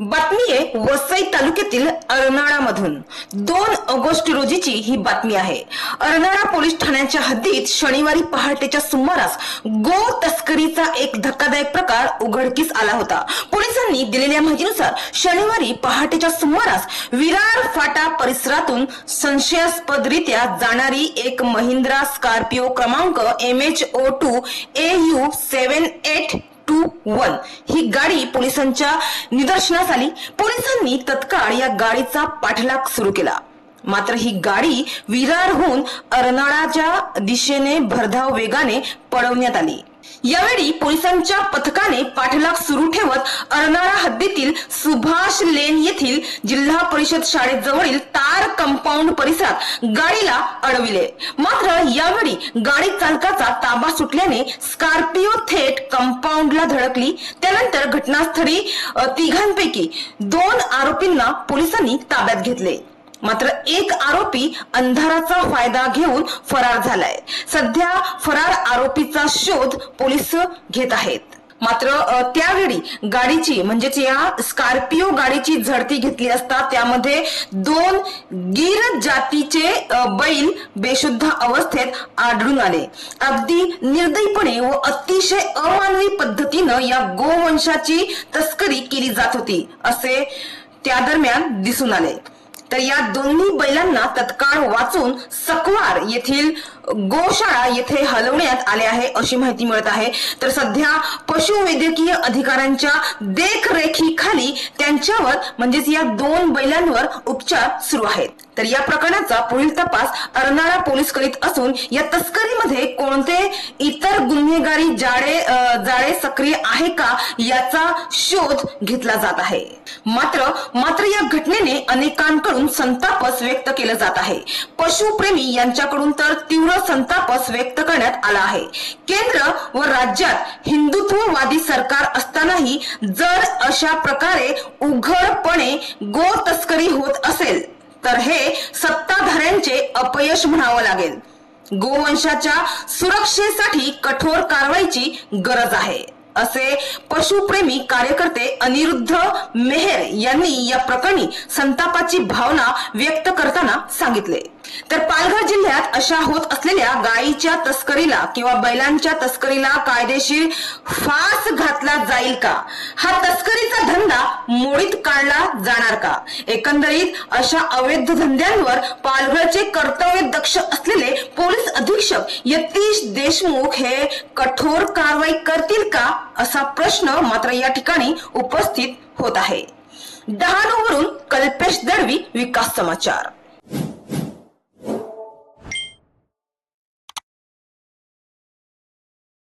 बातमी आहे वसई तालुक्यातील अर्नाळामधून 2 ऑगस्ट रोजीची ही बातमी आहे। अर्नाळा पोलीस ठाण्याच्या हद्दीत शनिवारी पहाटेच्या सुमारास गो तस्करीचा एक धक्कादायक प्रकार उघडकीस आला होता। पोलिसांनी दिलेल्या माहितीनुसार शनिवारी पहाटेच्या सुमारास विरार फाटा परिसरातून संशयास्पदरित्या जाणारी एक महिंद्रा स्कॉर्पिओ क्रमांक MH02 AU 7821 ही गाडी पोलिसांच्या निदर्शनास आली। पोलिसांनी तत्काळ या गाडीचा पाठलाग सुरू केला, मात्र ही गाडी विरारहून अर्नाळाच्या दिशेने भरधाव वेगाने पळवण्यात आली। यावेळी पोलिसांच्या पथकाने पाठलाग सुरू ठेवत अर्नाळा हद्दीतील सुभाष लेन येथील जिल्हा परिषद शाळेजवळील तार कंपाऊंड परिसरात गाडीला अडविले। मात्र यावेळी गाडी चालकाचा ताबा सुटल्याने स्कॉर्पिओ थेट कंपाऊंडला धडकली। त्यानंतर घटनास्थळी तिघांपैकी 2 आरोपींना पोलिसांनी ताब्यात घेतले, मात्र एक आरोपी अंधाराचा फायदा घेऊन फरार झालाय। सध्या फरार आरोपीचा शोध पोलीस घेत आहेत। मात्र त्यावेळी गाडीची म्हणजेच या स्कॉर्पिओ गाडीची झडती घेतली असता त्यामध्ये 2 गीर जातीचे बैल बेशुद्ध अवस्थेत आढळून आले। अगदी निर्दयीपणे व अतिशय अमानवी पद्धतीनं या गोवंशाची तस्करी केली जात होती असे त्या दरम्यान दिसून आले। तर या दोन्ही बैलांना तत्काळ वाचून सकवार येथील गोशाळा येथे हलवण्यात आले आहे अशी माहिती मिळत आहे। तर सध्या पशुवैद्यकीय अधिकाऱ्यांच्या देखरेखीखाली त्यांच्यावर म्हणजेच या 2 बैलांवर उपचार सुरू आहेत। तर या प्रकरणाचा पुढील तपास अर्नाळा पोलीस करीत असून या तस्करीमध्ये कोणते इतर गुन्हेगारी जाळे सक्रिय आहे का याचा शोध घेतला जात आहे। मात्र या घटनेने अनेकांकडून संतापच व्यक्त केलं जात आहे। पशुप्रेमी यांच्याकडून तर तीव्र संतापच व्यक्त करण्यात आला आहे। केंद्र व राज्यात हिंदुत्ववादी सरकार असतानाही जर अशा प्रकारे उघडपणे गो तस्करी होत असेल तर हे सत्ताधाऱ्यांचे अपयश म्हणावं लागेल। गोवंशाच्या सुरक्षेसाठी कठोर कारवाईची गरज आहे असे पशुप्रेमी कार्यकर्ते अनिरुद्ध मेहर यांनी या प्रकरणी संतापाची भावना व्यक्त करताना सांगितले। तर पालघर जिल्ह्यात अशा होत असलेल्या गायीच्या तस्करीला किंवा बैलांच्या तस्करीला कायदेशीर फास घातला जाईल का? हा तस्करीचा धंदा मोडीत काढला जाणार का? एकंदरीत अशा अवैध धंद्यांवर पालघरचे कर्तव्य दक्ष असलेले पोलीस अधीक्षक यतीश देशमुख हे कठोर कारवाई करतील का असा प्रश्न मात्र या ठिकाणी उपस्थित होत आहे। डहाणूवरून कल्पेश दळवी, विकास समाचार।